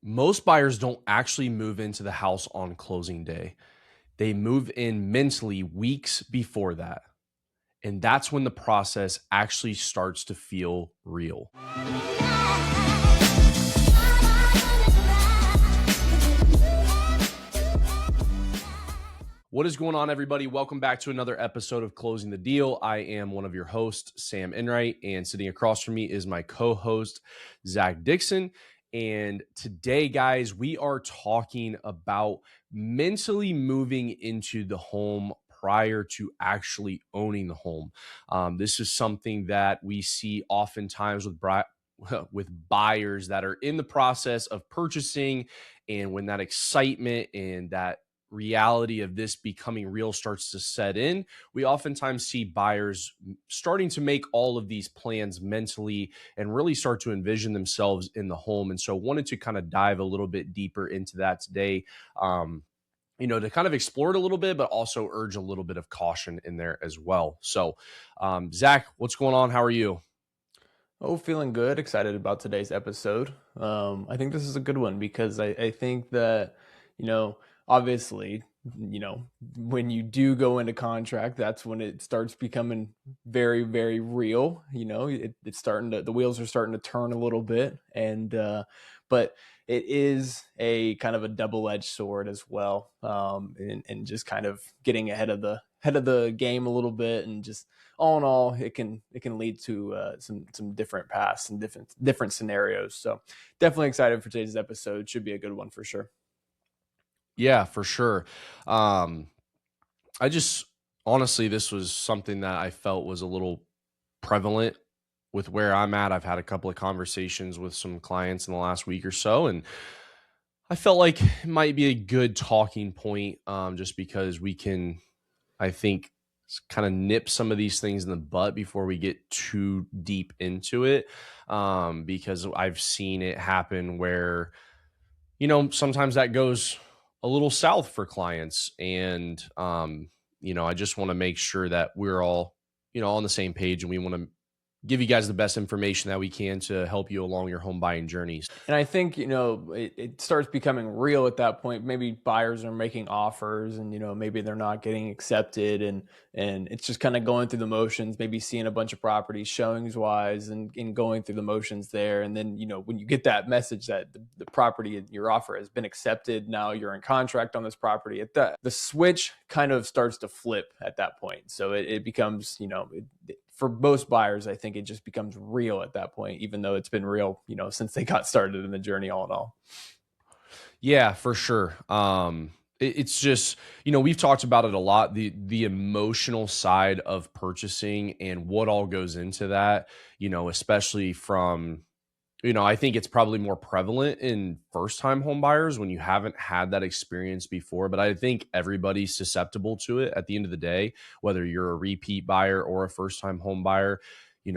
Most buyers don't actually move into the house on closing day. They move in mentally weeks before that. And that's when the process actually starts to feel real. What is going on, everybody? Welcome back to another episode of Closing the Deal. I am one of your hosts, Sam Enright, and sitting across from me is my co-host, Zach Dixon. And today, guys, we are talking about mentally moving into the home prior to actually owning the home. This is something that we see oftentimes with buyers that are in the process of purchasing, and when that excitement and that reality of this becoming real starts to set in, we oftentimes see buyers starting to make all of these plans mentally and really start to envision themselves in the home. And so wanted to kind of dive a little bit deeper into that today, to kind of explore it a little bit, but also urge a little bit of caution in there as well. So, Zach, what's going on? How are you? Oh, feeling good. Excited about today's episode. I think this is a good one because I think that, obviously, when you do go into contract, that's when it starts becoming very, very real. It's starting to, the wheels are starting to turn a little bit. But it is a kind of a double-edged sword as well. And just kind of getting ahead of the game a little bit, and just all in all, it can lead to some different paths and different scenarios. So definitely excited for today's episode. Should be a good one for sure. Yeah, for sure. I just honestly, this was something that I felt was a little prevalent with where I'm at. I've had a couple of conversations with some clients in the last week or so, and I felt like it might be a good talking point, just because we can, I think, kind of nip some of these things in the butt before we get too deep into it, because I've seen it happen where, sometimes that goes a little south for clients. And, I just want to make sure that we're all, on the same page, and we want to give you guys the best information that we can to help you along your home buying journeys. And I think, it starts becoming real at that point. Maybe buyers are making offers and, maybe they're not getting accepted, and it's just kind of going through the motions, maybe seeing a bunch of properties showings wise, and going through the motions there. And then, when you get that message that the property, your offer has been accepted, now you're in contract on this property, at that, the switch kind of starts to flip at that point. So it becomes, for most buyers, I think it just becomes real at that point, even though it's been real, since they got started in the journey all in all. Yeah, for sure. It's just, we've talked about it a lot, the emotional side of purchasing and what all goes into that, especially from, I think it's probably more prevalent in first time home buyers when you haven't had that experience before. But I think everybody's susceptible to it at the end of the day, whether you're a repeat buyer or a first time home buyer.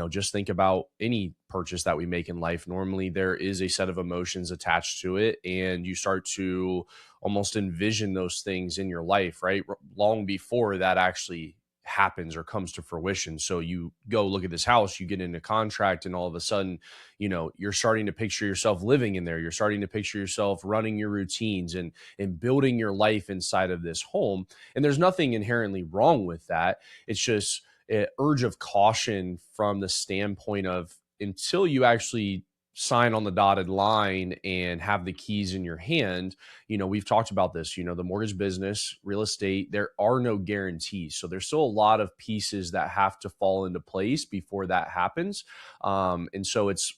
Just think about any purchase that we make in life. Normally, there is a set of emotions attached to it, and you start to almost envision those things in your life, right? Long before that actually happens or comes to fruition. So you go look at this house, you get into contract, and all of a sudden, you're starting to picture yourself living in there. You're starting to picture yourself running your routines and building your life inside of this home. And there's nothing inherently wrong with that. It's just an urge of caution from the standpoint of, until you actually sign on the dotted line and have the keys in your hand, we've talked about this, the mortgage business, real estate, there are no guarantees. So there's still a lot of pieces that have to fall into place before that happens. And so it's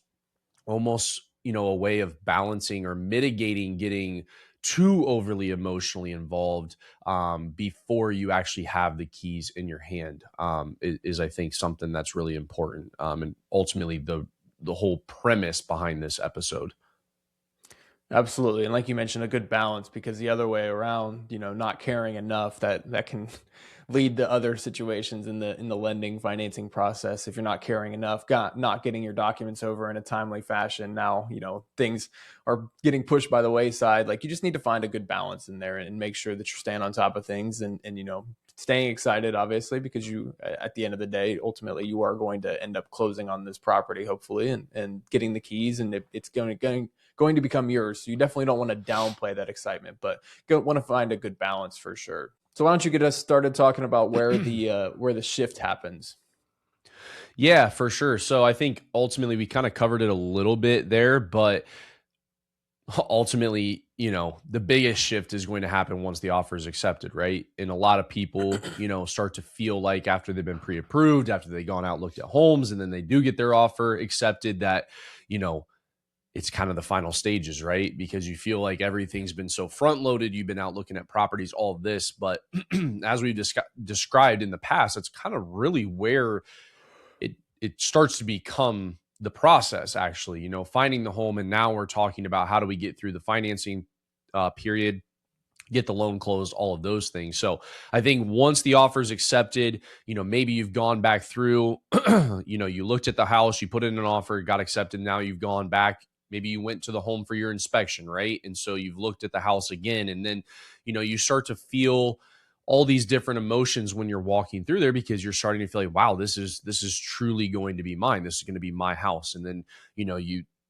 almost, a way of balancing or mitigating getting too overly emotionally involved, before you actually have the keys in your hand, is I think something that's really important, and ultimately the whole premise behind this episode. Absolutely. And like you mentioned, a good balance, because the other way around, not caring enough, that can lead to other situations in the lending financing process. If you're not caring enough, not getting your documents over in a timely fashion, now, things are getting pushed by the wayside. Like, you just need to find a good balance in there and make sure that you're staying on top of things, and staying excited, obviously, because you, at the end of the day, ultimately you are going to end up closing on this property, hopefully, and getting the keys. And it's going going to become yours. So you definitely don't want to downplay that excitement, but want to find a good balance for sure. So why don't you get us started talking about where the shift happens? Yeah, for sure. So I think ultimately we kind of covered it a little bit there, but ultimately, the biggest shift is going to happen once the offer is accepted, right? And a lot of people, start to feel like after they've been pre-approved, after they've gone out, looked at homes, and then they do get their offer accepted, that, you know, it's kind of the final stages, right? Because you feel like everything's been so front loaded. You've been out looking at properties, all of this. But as we've described in the past, it's kind of really where it starts to become the process, actually, finding the home. And now we're talking about how do we get through the financing period, get the loan closed, all of those things. So I think once the offer is accepted, maybe you've gone back through, you looked at the house, you put in an offer, got accepted. Now you've gone back. Maybe you went to the home for your inspection, right? And so you've looked at the house again, and then, you start to feel all these different emotions when you're walking through there, because you're starting to feel like, wow, this is truly going to be mine. This is going to be my house. And then,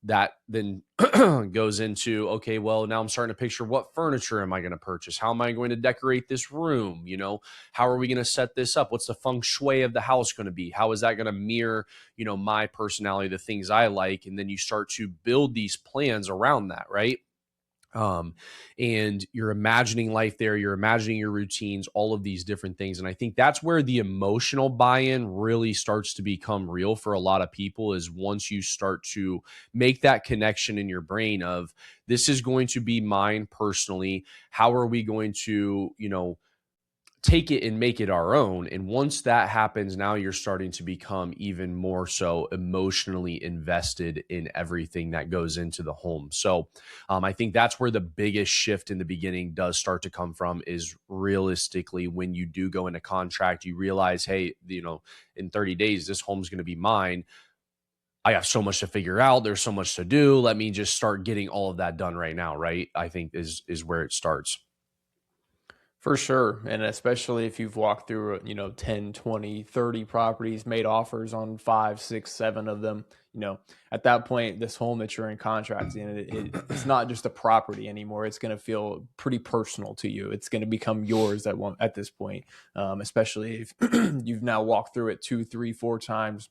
that then goes into, okay, well, now I'm starting to picture, what furniture am I going to purchase? How am I going to decorate this room? How are we going to set this up? What's the feng shui of the house going to be? How is that going to mirror, my personality, the things I like? And then you start to build these plans around that, right? um, and you're imagining life there, you're imagining your routines, all of these different things. And I think that's where the emotional buy-in really starts to become real for a lot of people, is once you start to make that connection in your brain of, this is going to be mine personally. How are we going to, take it and make it our own? And once that happens, now you're starting to become even more so emotionally invested in everything that goes into the home. So I think that's where the biggest shift in the beginning does start to come from, is realistically, when you do go into contract, you realize, hey, in 30 days, this home's going to be mine. I have so much to figure out. There's so much to do. Let me just start getting all of that done right now. Right. I think is where it starts. For sure. And especially if you've walked through, 10, 20, 30 properties, made offers on five, six, seven of them, at that point, this home that you're in contract in, it's not just a property anymore. It's going to feel pretty personal to you. It's going to become yours at this point, especially if you've now walked through it 2, 3, 4 times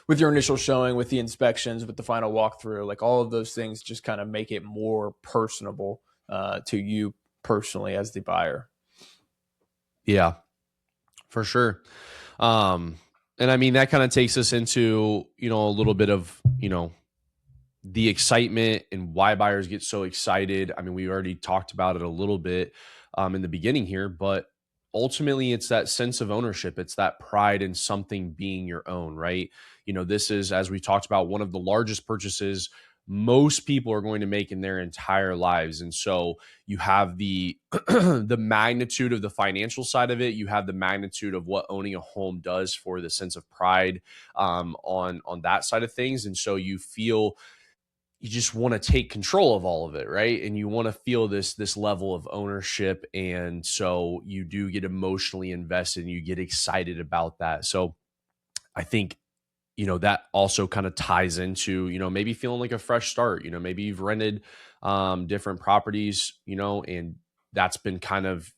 with your initial showing, with the inspections, with the final walkthrough. Like, all of those things just kind of make it more personable to you personally as the buyer. Yeah, for sure. And I mean, that kind of takes us into, a little bit of, the excitement and why buyers get so excited. I mean, we already talked about it a little bit in the beginning here, but ultimately it's that sense of ownership. It's that pride in something being your own, right? This is, as we talked about, one of the largest purchases most people are going to make in their entire lives. And so you have the the magnitude of the financial side of it. You have the magnitude of what owning a home does for the sense of pride on that side of things. And so you just want to take control of all of it, right? And you want to feel this level of ownership. And so you do get emotionally invested and you get excited about that. So I think, that also kind of ties into, maybe feeling like a fresh start. Maybe you've rented different properties, and that's been kind of,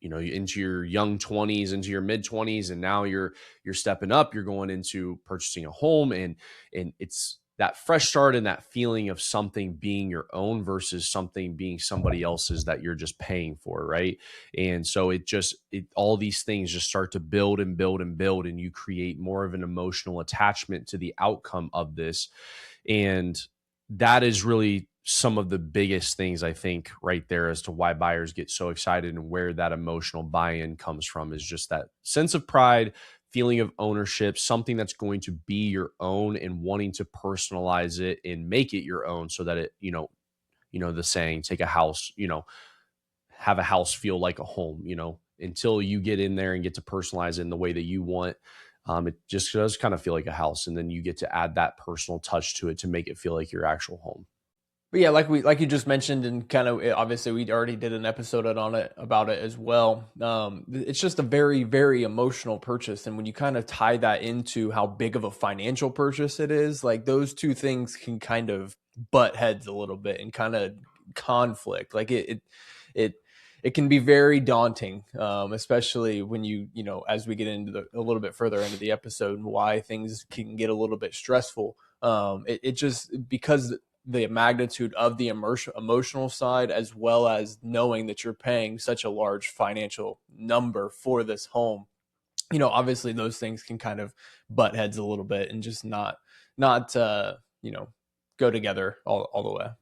into your young 20s, into your mid 20s, and now you're stepping up, you're going into purchasing a home, and it's that fresh start and that feeling of something being your own versus something being somebody else's that you're just paying for, right? And so all these things just start to build and build and build, and you create more of an emotional attachment to the outcome of this. And that is really some of the biggest things, I think, right there, as to why buyers get so excited, and where that emotional buy-in comes from, is just that sense of pride, feeling of ownership, something that's going to be your own, and wanting to personalize it and make it your own, so that it, the saying, take a house, have a house feel like a home, until you get in there and get to personalize it in the way that you want. It just does kind of feel like a house. And then you get to add that personal touch to it to make it feel like your actual home. But yeah, like you just mentioned, and kind of obviously we already did an episode on it about it as well. It's just a very very emotional purchase, and when you kind of tie that into how big of a financial purchase it is, like those two things can kind of butt heads a little bit and kind of conflict. Like it it can be very daunting, especially when you know as we get into a little bit further into the episode and why things can get a little bit stressful. It just because the magnitude of the emotional side, as well as knowing that you're paying such a large financial number for this home. You know, obviously those things can kind of butt heads a little bit and just not you know, go together all the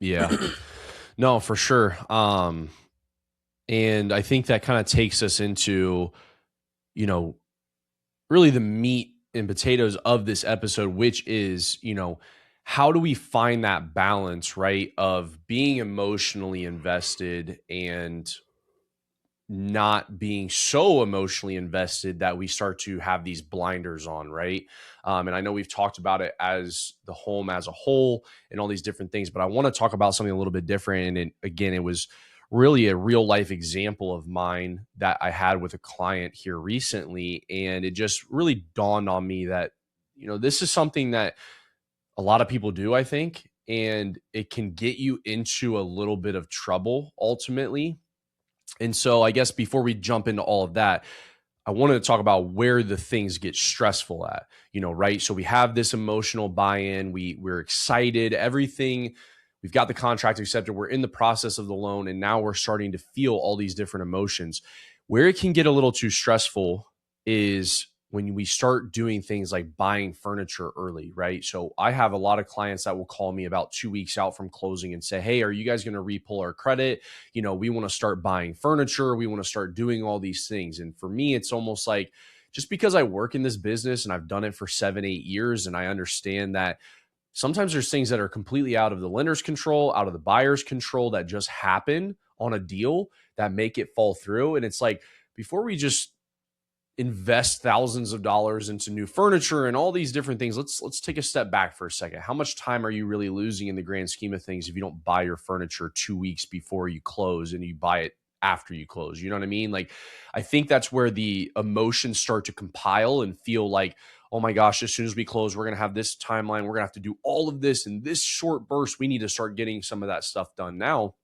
Yeah. way. No, for sure. And I think that kind of takes us into, you know, really the meat and potatoes of this episode, which is, how do we find that balance, right? Of being emotionally invested and not being so emotionally invested that we start to have these blinders on, right? And I know we've talked about it as the home as a whole and all these different things, but I want to talk about something a little bit different. And again, it was really a real life example of mine that I had with a client here recently. And it just really dawned on me that, this is something that a lot of people do, I think, and it can get you into a little bit of trouble ultimately. And so I guess before we jump into all of that, I wanted to talk about where the things get stressful at, right? So we have this emotional buy-in, we're excited, everything, we've got the contract accepted, we're in the process of the loan, and now we're starting to feel all these different emotions. Where it can get a little too stressful is when we start doing things like buying furniture early, right? So I have a lot of clients that will call me about 2 weeks out from closing and say, "Hey, are you guys going to repull our credit? We want to start buying furniture. We want to start doing all these things." And for me, it's almost like, just because I work in this business and I've done it for 7, 8 years, and I understand that sometimes there's things that are completely out of the lender's control, out of the buyer's control, that just happen on a deal that make it fall through. And it's like, before we just invest thousands of dollars into new furniture and all these different things, let's take a step back for a second. How much time are you really losing in the grand scheme of things if you don't buy your furniture 2 weeks before you close and you buy it after you close? You know what I mean? Like, I think that's where the emotions start to compile and feel like, oh my gosh, as soon as we close, we're going to have this timeline, we're going to have to do all of this in this short burst. We need to start getting some of that stuff done now.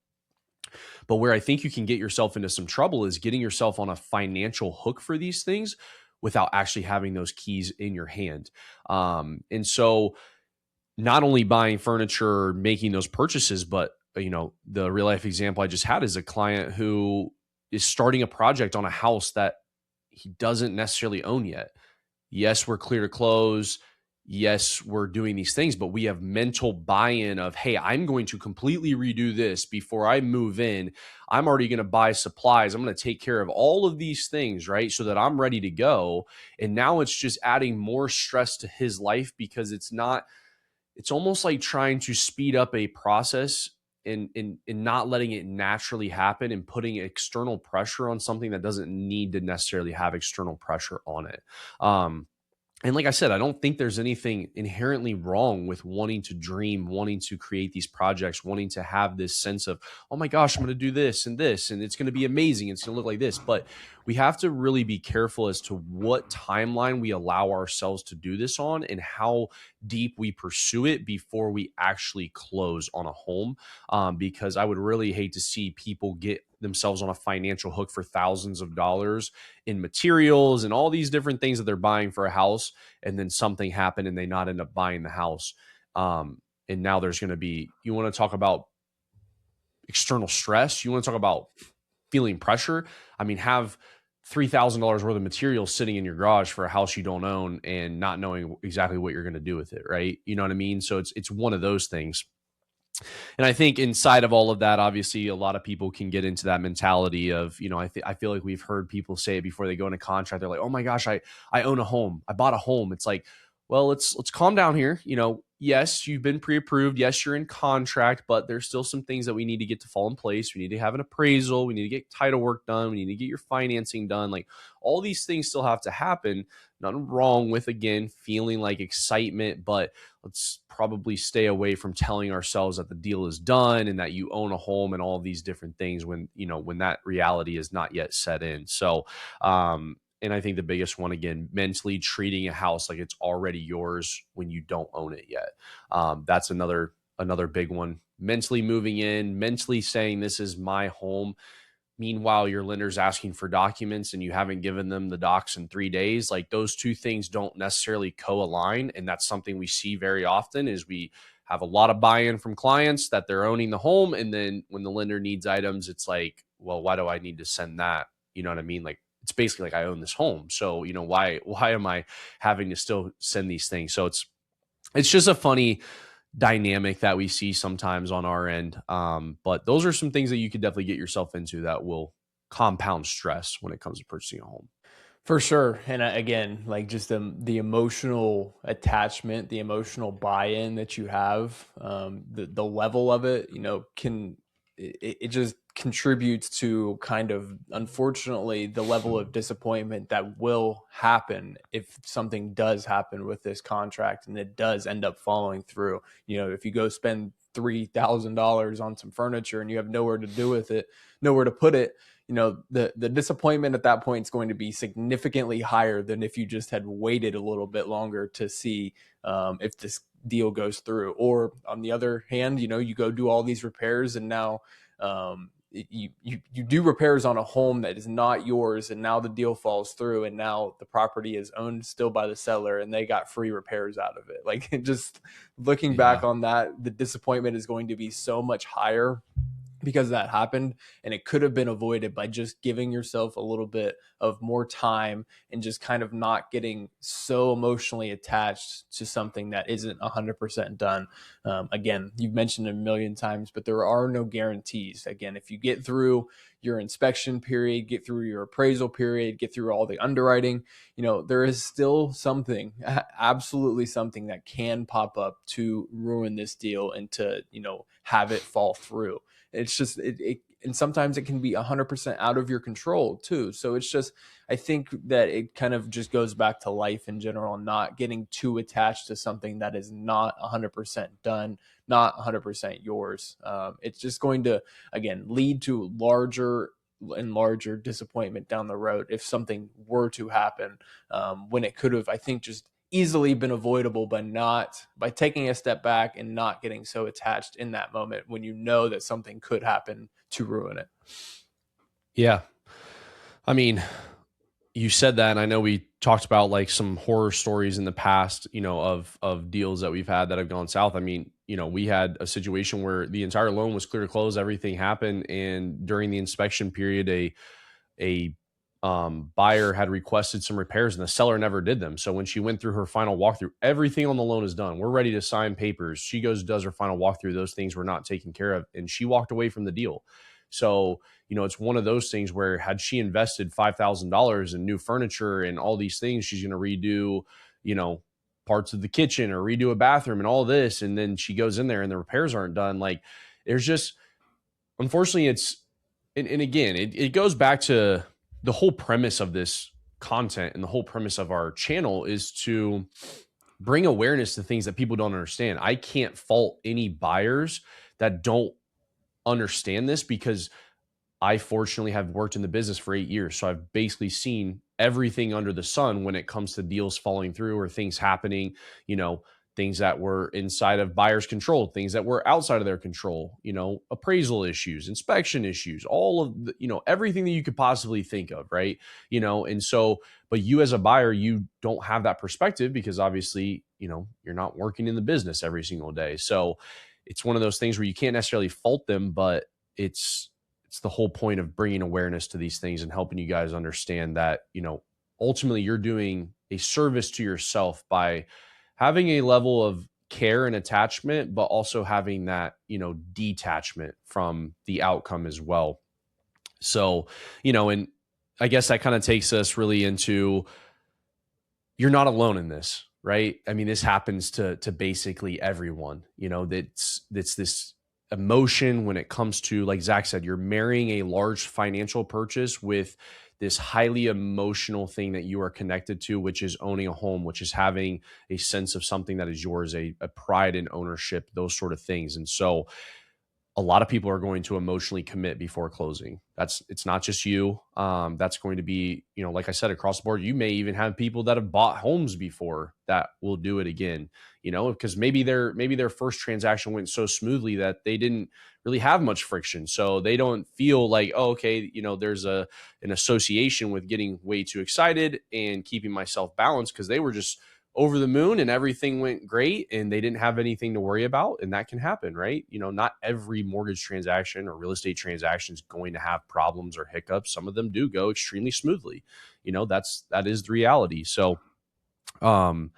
But where I think you can get yourself into some trouble is getting yourself on a financial hook for these things without actually having those keys in your hand. And so, not only buying furniture, making those purchases, but the real life example I just had is a client who is starting a project on a house that he doesn't necessarily own yet. Yes, we're clear to close. Yes, we're doing these things, but we have mental buy-in of, hey, I'm going to completely redo this before I move in. I'm already going to buy supplies. I'm going to take care of all of these things, right? So that I'm ready to go. And now it's just adding more stress to his life, because it's almost like trying to speed up a process and not letting it naturally happen and putting external pressure on something that doesn't need to necessarily have external pressure on it. And like I said, I don't think there's anything inherently wrong with wanting to dream, wanting to create these projects, wanting to have this sense of, oh my gosh, I'm going to do this, and it's going to be amazing. It's going to look like this. But we have to really be careful as to what timeline we allow ourselves to do this on and how deep we pursue it before we actually close on a home. Because I would really hate to see people get themselves on a financial hook for thousands of dollars in materials and all these different things that they're buying for a house, and then something happened and they not end up buying the house. And now there's going to be, you want to talk about external stress, you want to talk about feeling pressure. I mean, have $3,000 worth of materials sitting in your garage for a house you don't own and not knowing exactly what you're going to do with it, right? You know what I mean? So it's one of those things. And I think inside of all of that, obviously, a lot of people can get into that mentality of, I feel like we've heard people say it before they go into contract. They're like, oh my gosh, I own a home. I bought a home. It's like, well, let's calm down here. yes, you've been pre-approved. Yes, you're in contract, but there's still some things that we need to get to fall in place. We need to have an appraisal. We need to get title work done. We need to get your financing done. Like all these things still have to happen. Nothing wrong with, again, feeling like excitement, but let's probably stay away from telling ourselves that the deal is done and that you own a home and all of these different things when that reality is not yet set in. So, and I think the biggest one, again, mentally treating a house like it's already yours when you don't own it yet. That's another big one. Mentally moving in, mentally saying this is my home. Meanwhile, your lender's asking for documents and you haven't given them the docs in 3 days. Like those two things don't necessarily co-align. And that's something we see very often is we have a lot of buy-in from clients that they're owning the home. And then when the lender needs items, it's like, well, why do I need to send that? You know what I mean? Like it's basically like I own this home. So, why am I having to still send these things? So it's just a funny dynamic that we see sometimes on our end. But those are some things that you could definitely get yourself into that will compound stress when it comes to purchasing a home. For sure. And again, like just the emotional attachment, the emotional buy-in that you have, the level of it, it just contributes to kind of, unfortunately, the level of disappointment that will happen if something does happen with this contract and it does end up following through. If you go spend $3,000 on some furniture and you have nowhere to do with it, nowhere to put it, the disappointment at that point is going to be significantly higher than if you just had waited a little bit longer to see if this deal goes through. Or on the other hand, you go do all these repairs and now you do repairs on a home that is not yours, and now the deal falls through, and now the property is owned still by the seller and they got free repairs out of it. Like just looking back Yeah. on that, the disappointment is going to be so much higher because that happened, and it could have been avoided by just giving yourself a little bit of more time and just kind of not getting so emotionally attached to something that isn't 100% done. Again, you've mentioned it a million times, but there are no guarantees. Again, if you get through your inspection period, get through your appraisal period, get through all the underwriting, there is still something, absolutely something that can pop up to ruin this deal and to, have it fall through. It's just and sometimes it can be 100% out of your control too. So it's just, I think that it kind of just goes back to life in general, not getting too attached to something that is not 100% done, not 100% yours. It's just going to, again, lead to larger and larger disappointment down the road if something were to happen, when it could have, I think, just easily been avoidable by taking a step back and not getting so attached in that moment when you know that something could happen to ruin it. Yeah. I mean, you said that, and I know we talked about like some horror stories in the past, of deals that we've had that have gone south. I mean, we had a situation where the entire loan was clear to close, everything happened, and during the inspection period, a buyer had requested some repairs and the seller never did them. So when she went through her final walkthrough, everything on the loan is done. We're ready to sign papers. She goes, does her final walkthrough. Those things were not taken care of, and she walked away from the deal. So, it's one of those things where had she invested $5,000 in new furniture and all these things, she's going to redo, parts of the kitchen or redo a bathroom and all this. And then she goes in there and the repairs aren't done. Like there's just, unfortunately, and again, it goes back to the whole premise of this content, and the whole premise of our channel is to bring awareness to things that people don't understand. I can't fault any buyers that don't understand this, because I fortunately have worked in the business for 8 years. So I've basically seen everything under the sun when it comes to deals falling through or things happening, things that were inside of buyers' control, things that were outside of their control, appraisal issues, inspection issues, all of the, everything that you could possibly think of. Right. And so, but you as a buyer, you don't have that perspective because obviously, you're not working in the business every single day. So it's one of those things where you can't necessarily fault them, but it's the whole point of bringing awareness to these things and helping you guys understand that, ultimately you're doing a service to yourself by having a level of care and attachment, but also having that, detachment from the outcome as well. So, and I guess that kind of takes us really into, you're not alone in this, right? I mean, this happens to basically everyone. That's this emotion when it comes to, like Zach said, you're marrying a large financial purchase with this highly emotional thing that you are connected to, which is owning a home, which is having a sense of something that is yours, a pride in ownership, those sort of things. And so a lot of people are going to emotionally commit before closing. It's not just you. That's going to be, like I said, across the board. You may even have people that have bought homes before that will do it again, because maybe their first transaction went so smoothly that they didn't really have much friction. So they don't feel like, oh, okay, there's an association with getting way too excited and keeping myself balanced, because they were just over the moon and everything went great and they didn't have anything to worry about. And that can happen, right? Not every mortgage transaction or real estate transaction is going to have problems or hiccups. Some of them do go extremely smoothly. That is the reality. So, um,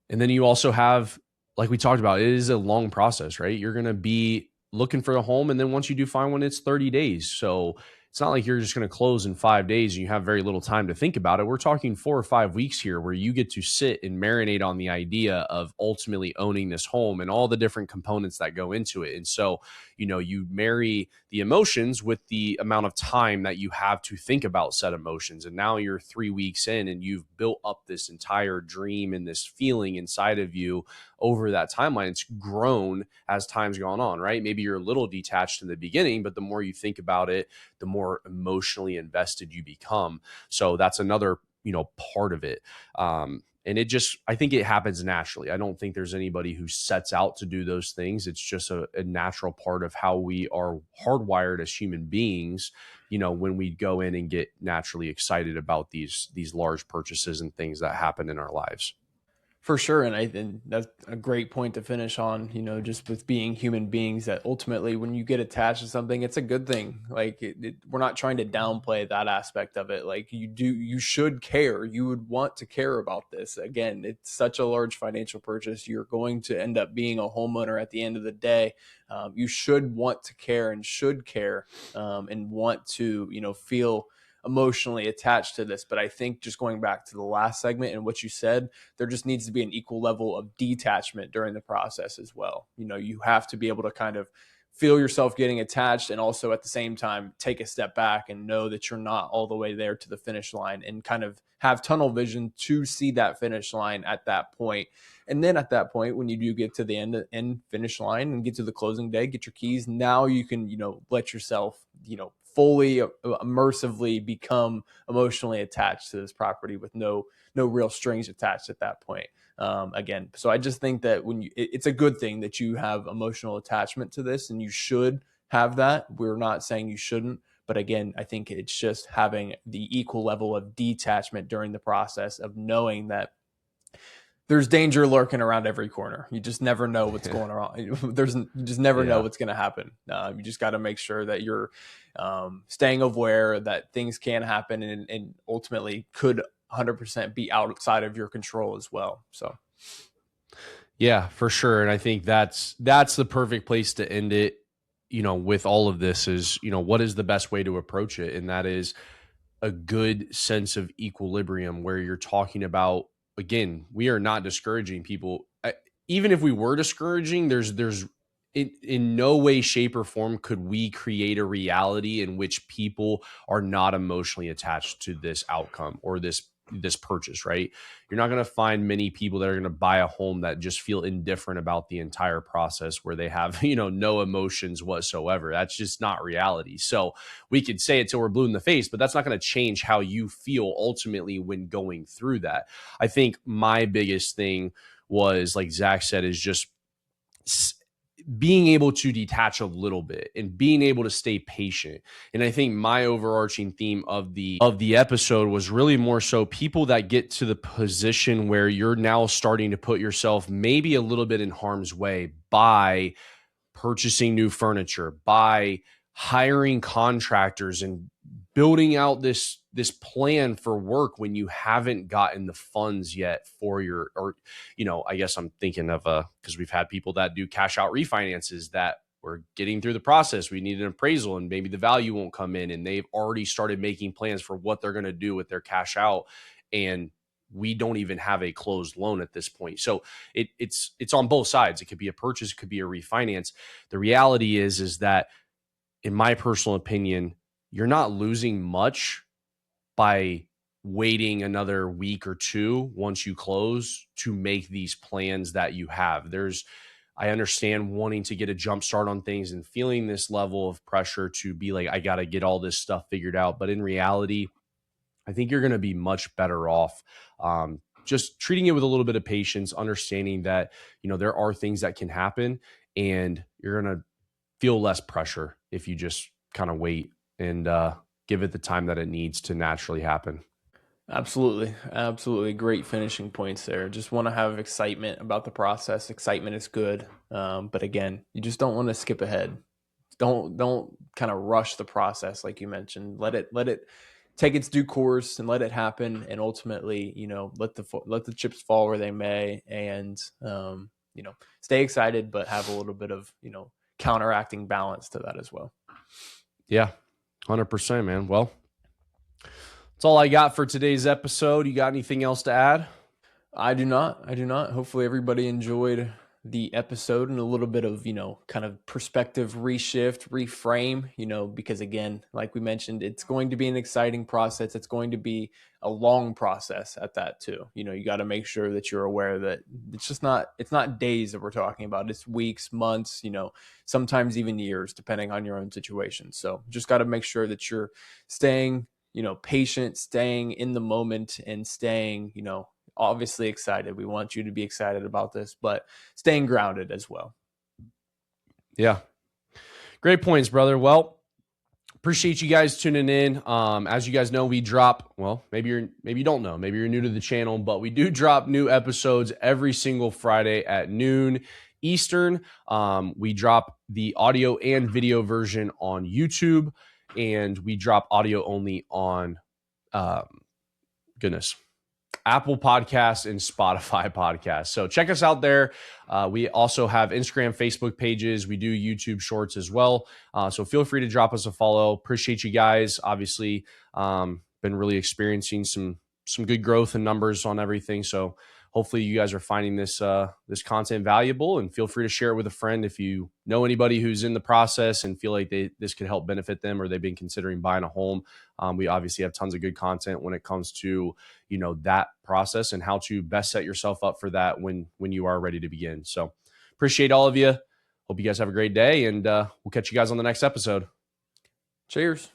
and then you also have, like we talked about, it is a long process, right? You're going to be looking for the home. And then once you do find one, it's 30 days. So it's not like you're just going to close in 5 days and you have very little time to think about it. We're talking 4 or 5 weeks here where you get to sit and marinate on the idea of ultimately owning this home and all the different components that go into it. And so, you marry the emotions with the amount of time that you have to think about said emotions. And now you're 3 weeks in and you've built up this entire dream and this feeling inside of you over that timeline. It's grown as time's gone on, right? Maybe you're a little detached in the beginning, but the more you think about it, the more emotionally invested you become. So that's another, part of it. And I think it happens naturally. I don't think there's anybody who sets out to do those things. It's just a natural part of how we are hardwired as human beings, when we go in and get naturally excited about these large purchases and things that happen in our lives. For sure, and I think that's a great point to finish on. Just with being human beings, that ultimately, when you get attached to something, it's a good thing. Like we're not trying to downplay that aspect of it. Like you should care. You would want to care about this. Again, it's such a large financial purchase. You're going to end up being a homeowner at the end of the day. You should want to care and should care, and want to feel emotionally attached to this. But I think, just going back to the last segment and what you said, there just needs to be an equal level of detachment during the process as well. You have to be able to kind of feel yourself getting attached, and also at the same time take a step back and know that you're not all the way there to the finish line, and kind of have tunnel vision to see that finish line at that point. And then at that point, when you do get to the end finish line and get to the closing day, get your keys, now you can let yourself fully immersively become emotionally attached to this property with no real strings attached at that point. Again, so I just think that it's a good thing that you have emotional attachment to this, and you should have that. We're not saying you shouldn't, but again, I think it's just having the equal level of detachment during the process of knowing that there's danger lurking around every corner. You just never know what's going on. You just never know Yeah. what's going to happen. You just got to make sure that you're staying aware that things can happen, and ultimately could 100% be outside of your control as well. So, Yeah, for sure. And I think that's the perfect place to end it, with all of this is, what is the best way to approach it? And that is a good sense of equilibrium where you're talking about, again, we are not discouraging people. Even if we were discouraging, there's in no way, shape, or form could we create a reality in which people are not emotionally attached to this outcome or this purchase, right? You're not going to find many people that are going to buy a home that just feel indifferent about the entire process, where they have, no emotions whatsoever. That's just not reality. So we could say it till we're blue in the face, but that's not going to change how you feel ultimately when going through that. I think my biggest thing was, like Zach said, is just being able to detach a little bit and being able to stay patient. And I think my overarching theme of the episode was really more so people that get to the position where you're now starting to put yourself maybe a little bit in harm's way by purchasing new furniture, by hiring contractors and building out this plan for work when you haven't gotten the funds yet for your, or I guess I'm thinking of because we've had people that do cash out refinances that we're getting through the process. We need an appraisal and maybe the value won't come in, and they've already started making plans for what they're going to do with their cash out. And we don't even have a closed loan at this point. So it's on both sides. It could be a purchase, it could be a refinance. The reality is that, in my personal opinion, you're not losing much by waiting another week or two once you close to make these plans that you have. I understand wanting to get a jump start on things and feeling this level of pressure to be like, I got to get all this stuff figured out. But in reality, I think you're going to be much better off just treating it with a little bit of patience, understanding that, there are things that can happen, and you're going to feel less pressure if you just kind of wait and give it the time that it needs to naturally happen. Absolutely. Absolutely. Great finishing points there. Just want to have excitement about the process. Excitement is good. But again, you just don't want to skip ahead. Don't kind of rush the process like you mentioned. Let it take its due course and let it happen. And ultimately, let the chips fall where they may, and stay excited, but have a little bit of, counteracting balance to that as well. Yeah, 100%, man. Well, that's all I got for today's episode. You got anything else to add? I do not. Hopefully everybody enjoyed the episode and a little bit of, kind of perspective reshift, reframe, because again, like we mentioned, it's going to be an exciting process. It's going to be a long process at that too. You got to make sure that you're aware that it's not days that we're talking about. It's weeks, months, sometimes even years, depending on your own situation. So just got to make sure that you're staying, patient, staying in the moment, and staying, obviously excited. We want you to be excited about this, but staying grounded as well. Yeah. Great points, brother. Well, appreciate you guys tuning in. As you guys know, we drop, maybe you don't know, maybe you're new to the channel, but we do drop new episodes every single Friday at noon Eastern. We drop the audio and video version on YouTube, and we drop audio only on, Apple Podcasts and Spotify Podcasts. So check us out there. We also have Instagram, Facebook pages. We do YouTube Shorts as well. So feel free to drop us a follow. Appreciate you guys. Obviously, been really experiencing some good growth and numbers on everything. So hopefully you guys are finding this content valuable, and feel free to share it with a friend if you know anybody who's in the process and feel like this could help benefit them, or they've been considering buying a home. We obviously have tons of good content when it comes to, that process and how to best set yourself up for that when you are ready to begin. So appreciate all of you. Hope you guys have a great day, and we'll catch you guys on the next episode. Cheers.